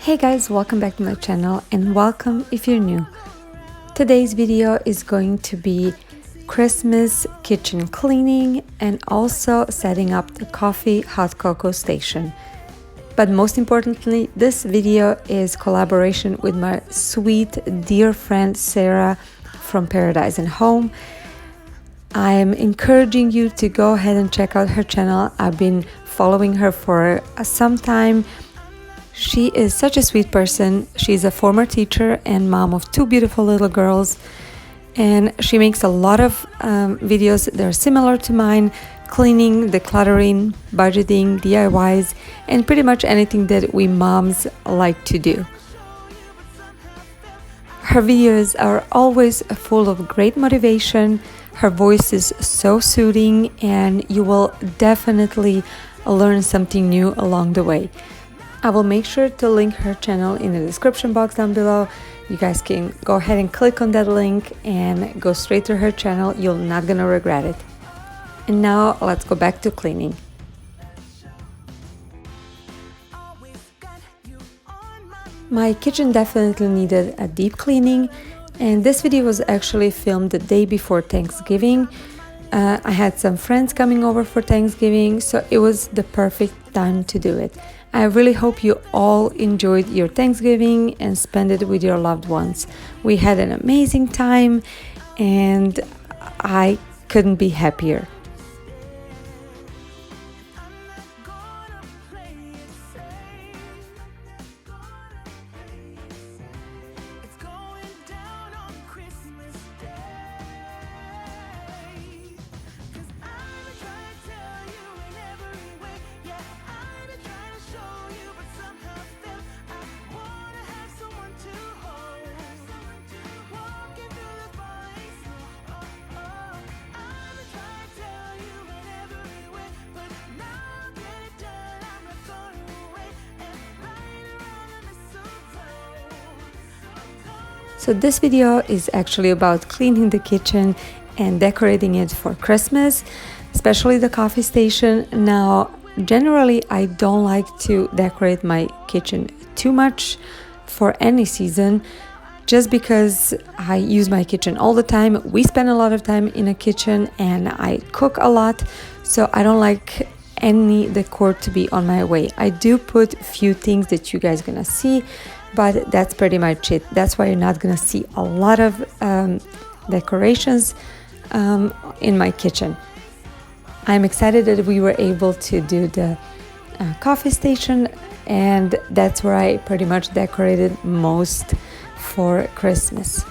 Hey guys, welcome back to my channel and welcome if you're new. Today's video is going to be Christmas kitchen cleaning and also setting up the coffee hot cocoa station. But most importantly, this video is collaboration with my sweet dear friend Sarah from Paradise and Home. I am encouraging you to go ahead and check out her channel. I've been following her for some time. She is such a sweet person. She's a former teacher and mom of two beautiful little girls, and she makes a lot of videos that are similar to mine: cleaning, decluttering, budgeting, DIYs, and pretty much anything that we moms like to do. Her videos are always full of great motivation. Her voice is so soothing, and you will definitely learn something new along the way. I will make sure to link her channel in the description box down below. You guys can go ahead and click on that link and go straight to her channel. You're not gonna regret it. And now let's go back to cleaning. My kitchen definitely needed a deep cleaning, and this video was actually filmed the day before Thanksgiving. I had some friends coming over for Thanksgiving, so it was the perfect time to do it. I really hope you all enjoyed your Thanksgiving and spent it with your loved ones. We had an amazing time and I couldn't be happier. So this video is actually about cleaning the kitchen and decorating it for Christmas, especially the coffee station. Now, generally, I don't like to decorate my kitchen too much for any season, just because I use my kitchen all the time. We spend a lot of time in a kitchen and I cook a lot, so I don't like any decor to be on my way. I do put a few things that you guys gonna see, but that's pretty much it. That's why you're not gonna see a lot of decorations in my kitchen. I'm excited that we were able to do the coffee station, and that's where I pretty much decorated most for Christmas.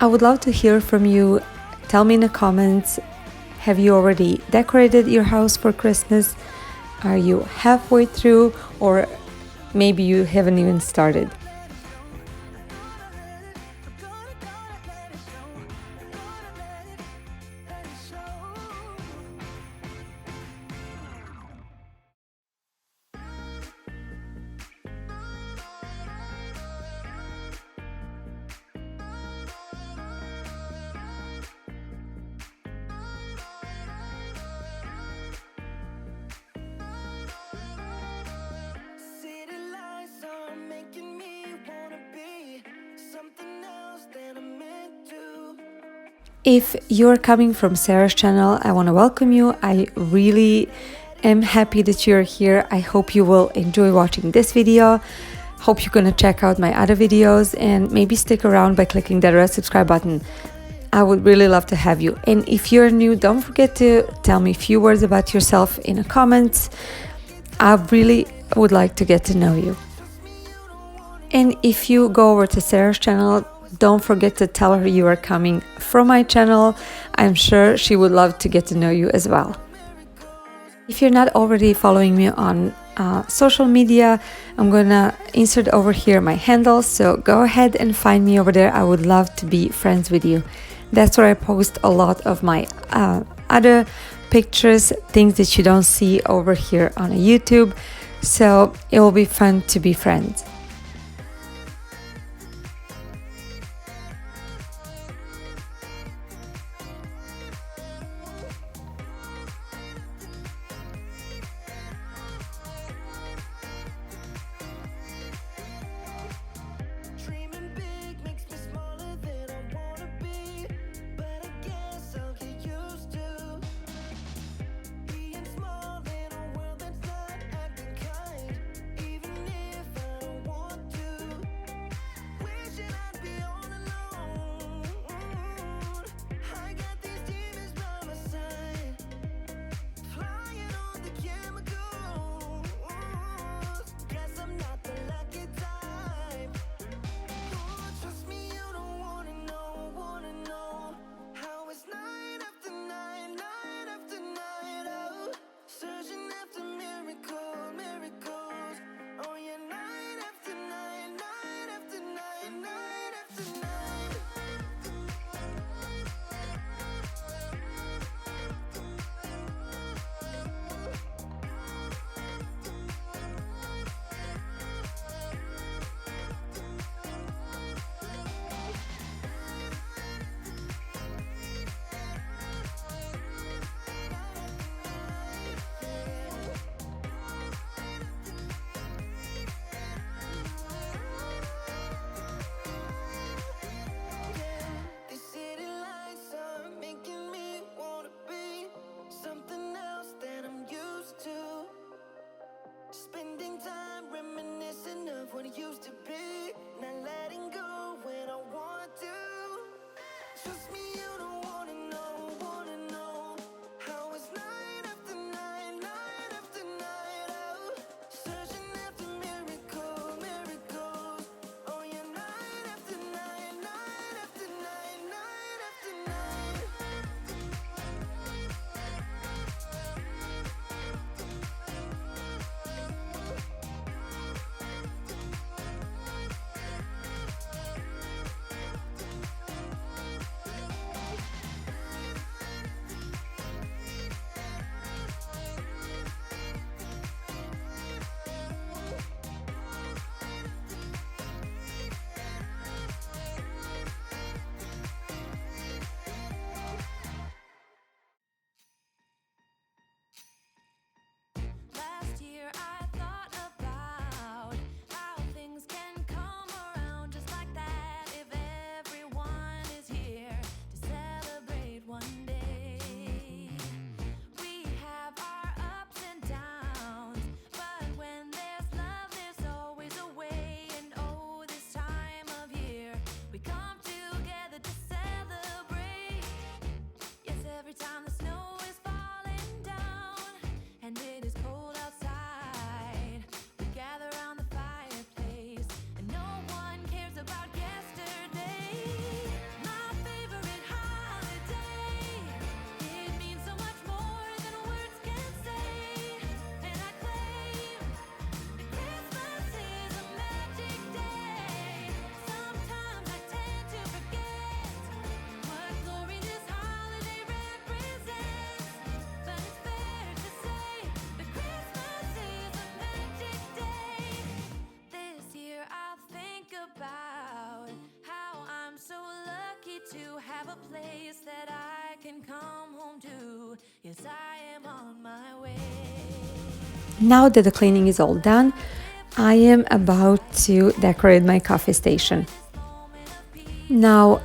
I would love to hear from you. Tell me in the comments, have you already decorated your house for Christmas? Are you halfway through, or maybe you haven't even started? If you're coming from Sarah's channel, I want to welcome you. I really am happy that you're here. I hope you will enjoy watching this video. Hope you're going to check out my other videos and maybe stick around by clicking that red subscribe button. I would really love to have you. And if you're new, don't forget to tell me a few words about yourself in the comments. I really would like to get to know you. And if you go over to Sarah's channel, don't forget to tell her you are coming from my channel. I'm sure she would love to get to know you as well. If you're not already following me on social media, I'm gonna insert over here my handles, so go ahead and find me over there. I would love to be friends with you. That's where I post a lot of my other pictures, things that you don't see over here on YouTube. So it will be fun to be friends. Spending time reminiscing of what it used to be, not letting go when I want to. Trust me, you don't wanna know how it's night after night, night after night. Oh, searching after miracles. Oh yeah, night after night, night after night, night after night. Last year I thought about how things can come around just like that if everyone is here to celebrate one day. We have our ups and downs, but when there's love there's always a way. And oh, this time of year we come together to celebrate. Yes, every time the snow is falling down and it is cold outside, we gather around the fireplace and no one cares about yesterday. My favorite holiday, it means so much more than words can say. And I claim that Christmas is a magic day. Sometimes I tend to forget what glory this holiday represents, but it's fair to say that Christmas is a magic day. This year I'll think about how I'm so lucky to have a place that I can come home to. Yes, I am on my way. Now that the cleaning is all done, I am about to decorate my coffee station. Now,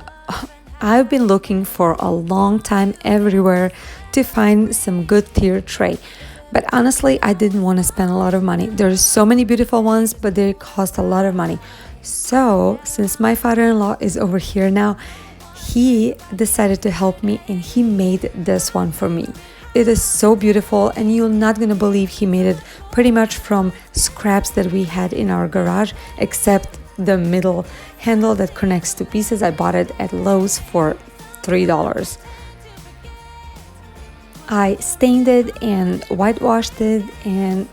I've been looking for a long time everywhere to find some good tier tray. But honestly, I didn't want to spend a lot of money. There's so many beautiful ones, but they cost a lot of money. So, since my father-in-law is over here now, he decided to help me and he made this one for me. It is so beautiful and you're not gonna believe he made it pretty much from scraps that we had in our garage, except the middle handle that connects to pieces. I bought it at Lowe's for $3. I stained it and whitewashed it and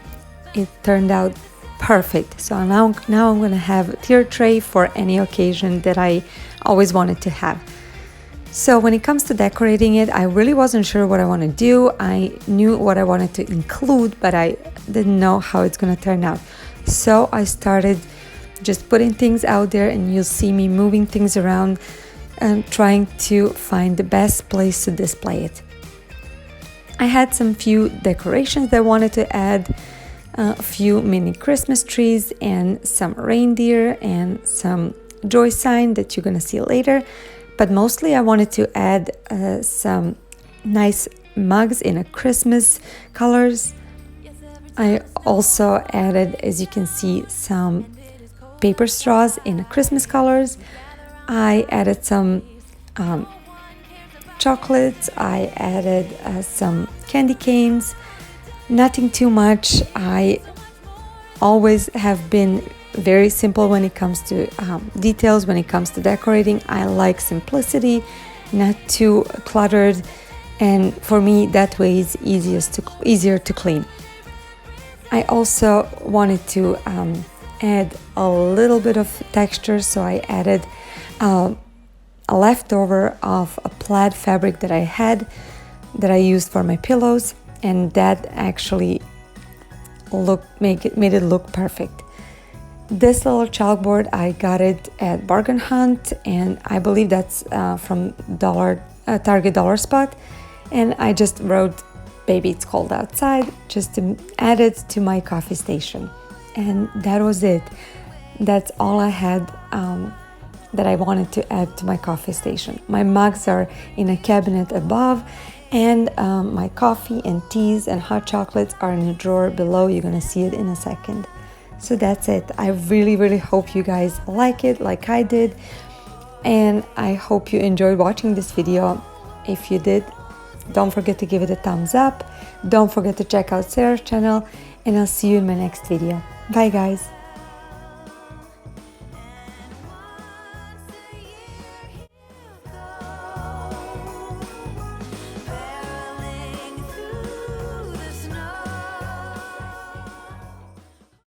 it turned out perfect. So now I'm gonna have a tier tray for any occasion that I always wanted to have. So when it comes to decorating it, I really wasn't sure what I want to do. I knew what I wanted to include, but I didn't know how it's going to turn out. So I started just putting things out there, and you'll see me moving things around and trying to find the best place to display it. I had some few decorations that I wanted to add, a few mini Christmas trees and some reindeer and some joy sign that you're gonna see later. But mostly I wanted to add some nice mugs in a Christmas colors. I also added, as you can see, some paper straws in Christmas colors. I added some chocolates. I added some candy canes. Nothing too much. I always have been very simple when it comes to details, when it comes to decorating. I like simplicity, not too cluttered, and for me that way is easier to clean. I also wanted to add a little bit of texture, so I added a leftover of a plaid fabric that I had that I used for my pillows, and that actually made it look perfect. This little chalkboard, I got it at Bargain Hunt, and I believe that's from Target Dollar Spot, and I just wrote "Baby, it's cold outside" just to add it to my coffee station, and that was it. That's all I had that I wanted to add to my coffee station. My mugs are in a cabinet above, and my coffee and teas and hot chocolates are in a drawer below. You're gonna see it in a second. So that's it. I really hope you guys like it like I did, and I hope you enjoyed watching this video. If you did, don't forget to give it a thumbs up. Don't forget to check out Sarah's channel, and I'll see you in my next video. Bye guys.